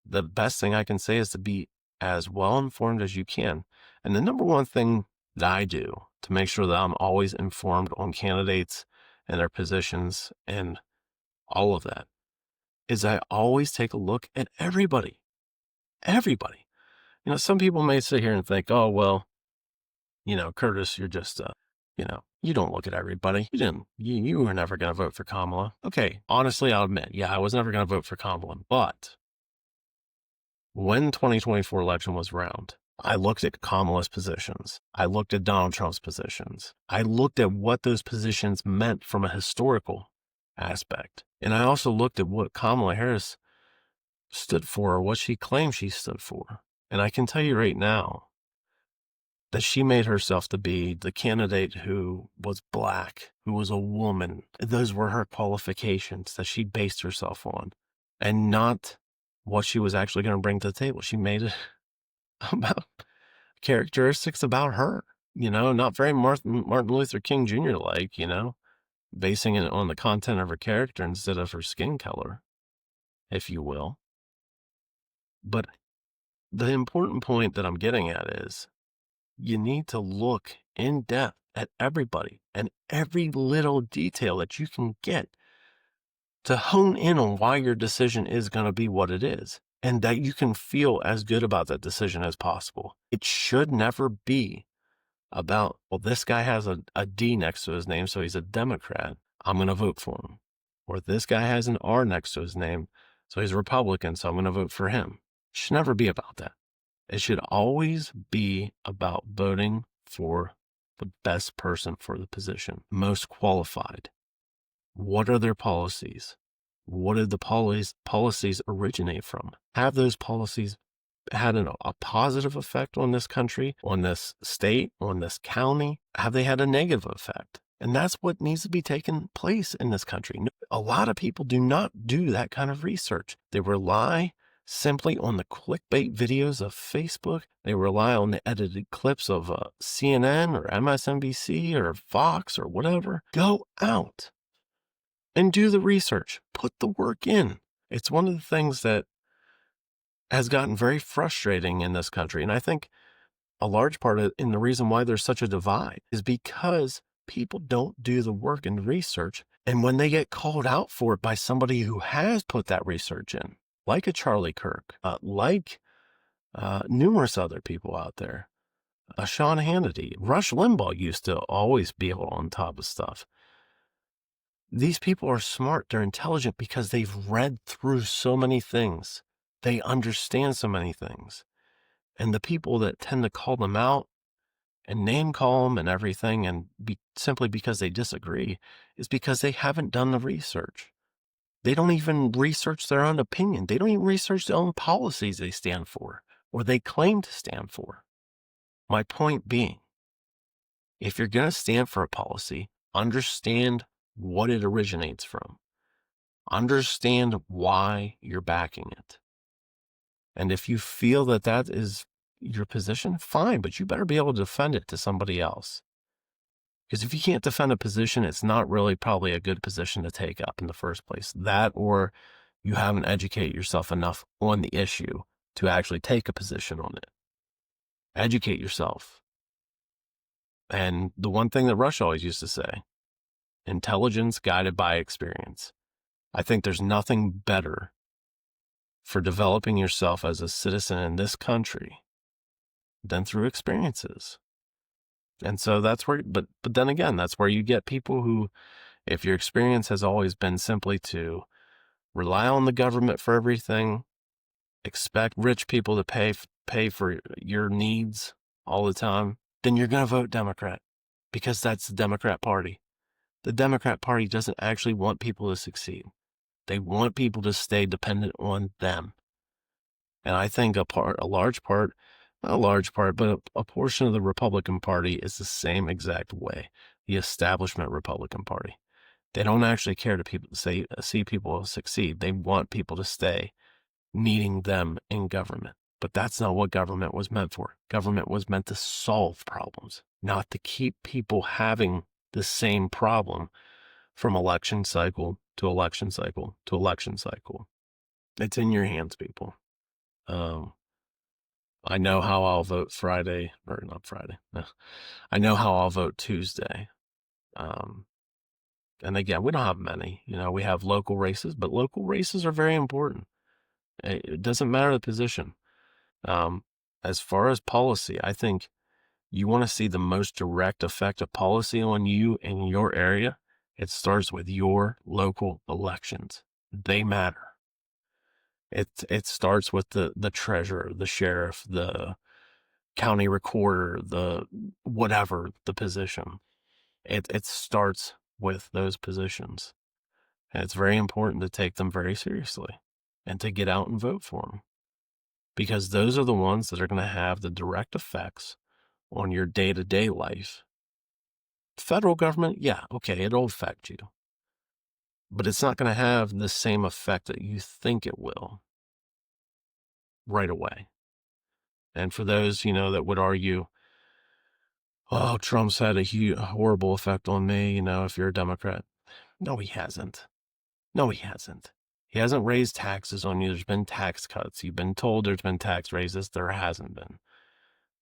The best thing I can say is to be as well informed as you can. And the number one thing that I do to make sure that I'm always informed on candidates and their positions and all of that is I always take a look at everybody. Everybody. Some people may sit here and think, oh, well, Curtis, you're just, you don't look at everybody. You were never going to vote for Kamala. Okay. Honestly, I'll admit, yeah, I was never going to vote for Kamala, but when 2024 election was around, I looked at Kamala's positions. I looked at Donald Trump's positions. I looked at what those positions meant from a historical aspect. And I also looked at what Kamala Harris stood for, or what she claimed she stood for. And I can tell you right now that she made herself to be the candidate who was Black, who was a woman. Those were her qualifications that she based herself on, and not what she was actually going to bring to the table. She made it about characteristics about her, not very Martin Luther King Jr. like, basing it on the content of her character instead of her skin color, if you will. But the important point that I'm getting at is you need to look in depth at everybody and every little detail that you can get to hone in on why your decision is going to be what it is, and that you can feel as good about that decision as possible. It should never be about, well, this guy has a D next to his name, so he's a Democrat, I'm going to vote for him. Or this guy has an R next to his name, so he's a Republican, so I'm going to vote for him. It should never be about that. It should always be about voting for the best person for the position, most qualified. What are their policies? What did the policies originate from? Have those policies had a positive effect on this country, on this state, on this county? Have they had a negative effect? And that's what needs to be taking place in this country. A lot of people do not do that kind of research. They rely simply on the clickbait videos of Facebook. They rely on the edited clips of CNN or MSNBC or Fox or whatever. Go out and do the research. Put the work in. It's one of the things that has gotten very frustrating in this country. And I think a large part of the reason why there's such a divide is because people don't do the work and research. And when they get called out for it by somebody who has put that research in, like a Charlie Kirk, like numerous other people out there, Sean Hannity, Rush Limbaugh used to always be able on top of stuff. These people are smart. They're intelligent because they've read through so many things. They understand so many things. And the people that tend to call them out and name call them and everything, and simply because they disagree, is because they haven't done the research. They don't even research their own opinion. They don't even research their own policies they stand for or they claim to stand for. My point being, if you're going to stand for a policy, understand what it originates from. Understand why you're backing it. And if you feel that that is your position, fine, but you better be able to defend it to somebody else. Because if you can't defend a position, it's not really probably a good position to take up in the first place. That, or you haven't educated yourself enough on the issue to actually take a position on it. Educate yourself. And the one thing that Rush always used to say, intelligence guided by experience. I think there's nothing better for developing yourself as a citizen in this country than through experiences. And so that's where, but then again, that's where you get people who, if your experience has always been simply to rely on the government for everything, expect rich people to pay for your needs all the time, then you're going to vote Democrat, because that's the Democrat Party. The Democrat Party doesn't actually want people to succeed. They want people to stay dependent on them. And I think a large part, not a large part, but a portion of the Republican Party is the same exact way. The establishment Republican Party. They don't actually care to see people succeed. They want people to stay needing them in government. But that's not what government was meant for. Government was meant to solve problems, not to keep people having the same problem from election cycle to election cycle to election cycle. It's in your hands, people. I know how I'll vote Friday, or not Friday. I know how I'll vote Tuesday. And again, we don't have many. We have local races, but local races are very important. It doesn't matter the position. As far as policy, I think you want to see the most direct effect of policy on you in your area. It starts with your local elections. They matter. It starts with the treasurer, the sheriff, the county recorder, the whatever the position. It starts with those positions. And it's very important to take them very seriously and to get out and vote for them, because those are the ones that are going to have the direct effects on your day-to-day life. Federal government, yeah, okay, it'll affect you, but it's not going to have the same effect that you think it will right away. And for those, that would argue, oh, Trump's had a horrible effect on me, if you're a Democrat. No, he hasn't. No, he hasn't. He hasn't raised taxes on you. There's been tax cuts. You've been told there's been tax raises. There hasn't been.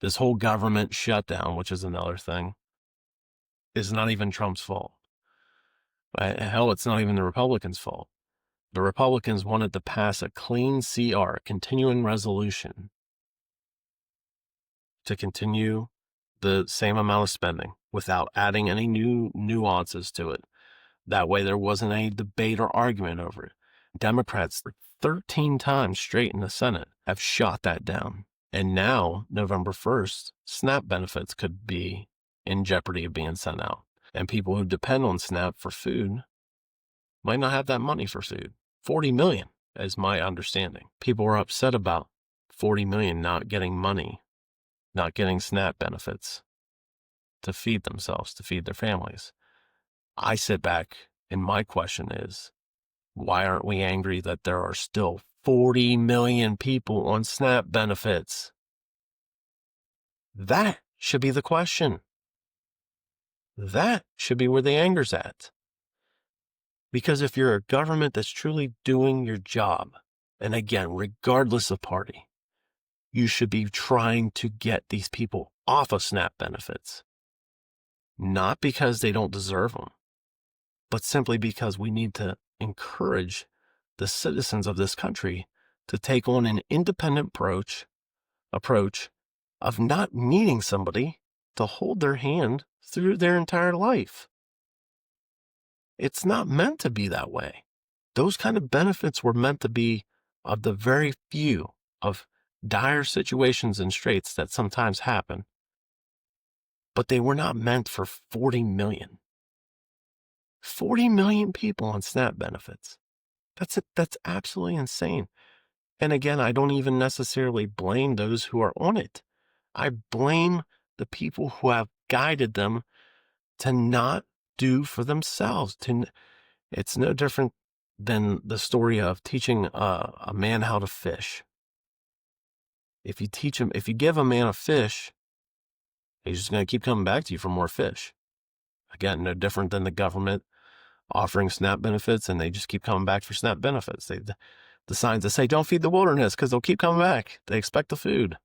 This whole government shutdown, which is another thing, is not even Trump's fault. Hell, it's not even the Republicans' fault. The Republicans wanted to pass a clean CR, continuing resolution, to continue the same amount of spending without adding any new nuances to it. That way there wasn't any debate or argument over it. Democrats 13 times straight in the Senate have shot that down. And now, November 1st, SNAP benefits could be in jeopardy of being sent out. And people who depend on SNAP for food might not have that money for food. 40 million is my understanding. People are upset about 40 million not getting money, not getting SNAP benefits to feed themselves, to feed their families. I sit back and my question is, why aren't we angry that there are still 40 million people on SNAP benefits? That should be the question. That should be where the anger's at. Because if you're a government that's truly doing your job, and again, regardless of party, you should be trying to get these people off of SNAP benefits. Not because they don't deserve them, but simply because we need to encourage the citizens of this country to take on an independent approach of not needing somebody to hold their hand through their entire life. It's not meant to be that way. Those kind of benefits were meant to be of the very few, of dire situations and straits that sometimes happen, but they were not meant for 40 million. 40 million people on SNAP benefits. That's absolutely insane. And again, I don't even necessarily blame those who are on it. I blame the people who have guided them to not do for themselves. It's no different than the story of teaching a man how to fish. If you give a man a fish, he's just going to keep coming back to you for more fish. Again, no different than the government offering SNAP benefits, and they just keep coming back for SNAP benefits. The signs that say, don't feed the wilderness, because they'll keep coming back. They expect the food.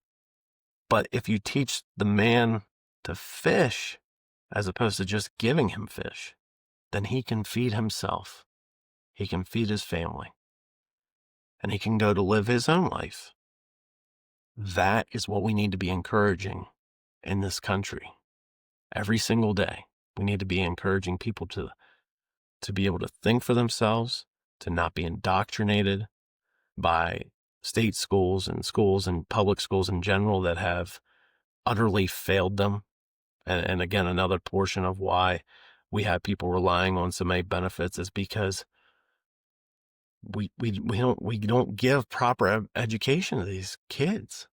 But if you teach the man to fish, as opposed to just giving him fish, then he can feed himself. He can feed his family. And he can go to live his own life. That is what we need to be encouraging in this country. Every single day, we need to be encouraging people to be able to think for themselves, to not be indoctrinated by state schools and public schools in general that have utterly failed them. And again, another portion of why we have people relying on so many benefits is because we don't give proper education to these kids.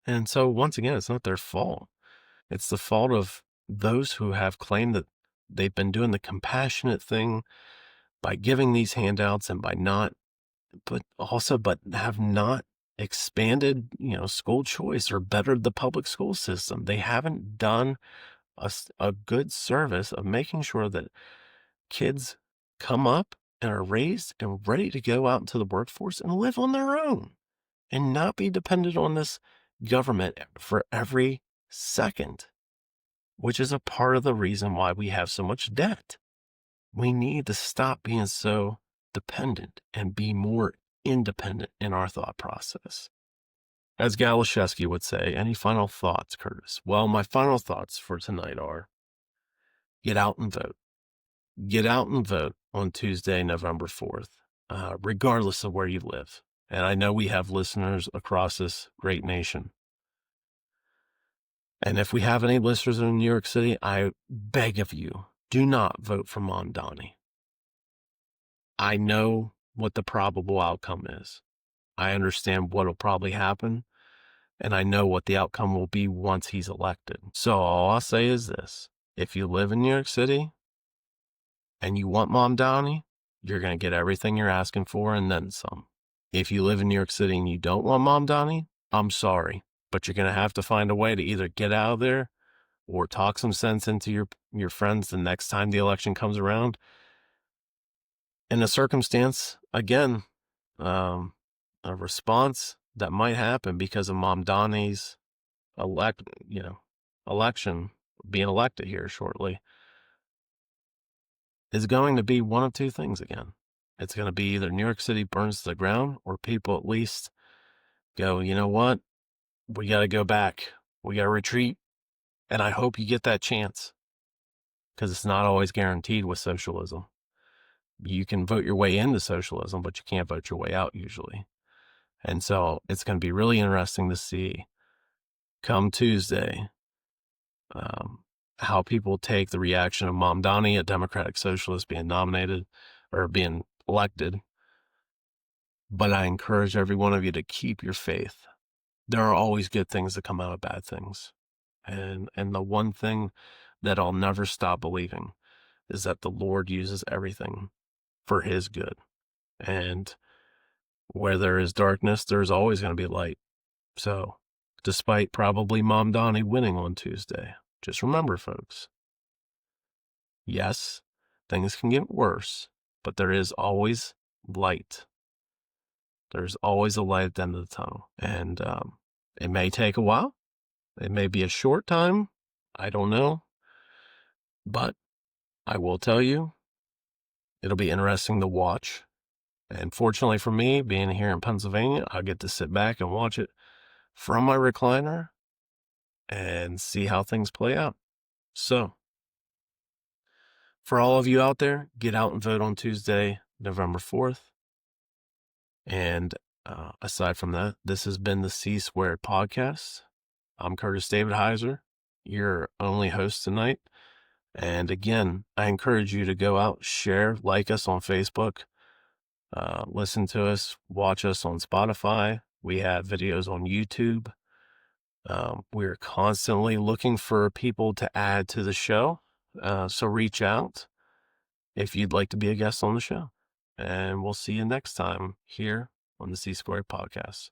And so once again, it's not their fault. It's the fault of those who have claimed that they've been doing the compassionate thing by giving these handouts and by not, but have not expanded, school choice or bettered the public school system. They haven't done a good service of making sure that kids come up and are raised and ready to go out into the workforce and live on their own and not be dependent on this government for every second, which is a part of the reason why we have so much debt. We need to stop being so dependent and be more independent in our thought process. As Galashevsky would say, any final thoughts, Curtis? Well, my final thoughts for tonight are get out and vote. Get out and vote on Tuesday, November 4th, regardless of where you live. And I know we have listeners across this great nation. And if we have any listeners in New York City, I beg of you, do not vote for Mamdani. I know what the probable outcome is. I understand what will probably happen, and I know what the outcome will be once he's elected. So all I'll say is this. If you live in New York City and you want Mamdani, you're going to get everything you're asking for and then some. If you live in New York City and you don't want Mamdani, I'm sorry, but you're going to have to find a way to either get out of there or talk some sense into your friends the next time the election comes around. In a circumstance, again, a response that might happen because of Mamdani's election, being elected here shortly, is going to be one of two things again. It's going to be either New York City burns to the ground or people at least go, you know what? We got to go back. We got to retreat. And I hope you get that chance because it's not always guaranteed with socialism. You can vote your way into socialism, but you can't vote your way out usually. And so it's going to be really interesting to see come Tuesday how people take the reaction of Mamdani, a Democratic Socialist, being nominated or being elected. But I encourage every one of you to keep your faith. There are always good things that come out of bad things. And the one thing that I'll never stop believing is that the Lord uses everything for his good. And where there is darkness, there's always going to be light. So despite probably Mamdani winning on Tuesday, just remember, folks, yes, things can get worse, but there is always light. There's always a light at the end of the tunnel. And it may take a while. It may be a short time. I don't know. But I will tell you, it'll be interesting to watch. And fortunately for me, being here in Pennsylvania, I get to sit back and watch it from my recliner and see how things play out. So, for all of you out there, get out and vote on Tuesday, November 4th. And Aside from that, this has been the C Squared podcast. I'm Curtis Davidhizar, your only host tonight. And again, I encourage you to go out, share, like us on Facebook, listen to us, watch us on Spotify. We have videos on YouTube. We're constantly looking for people to add to the show. So reach out if you'd like to be a guest on the show. And we'll see you next time here on the C Squared podcast.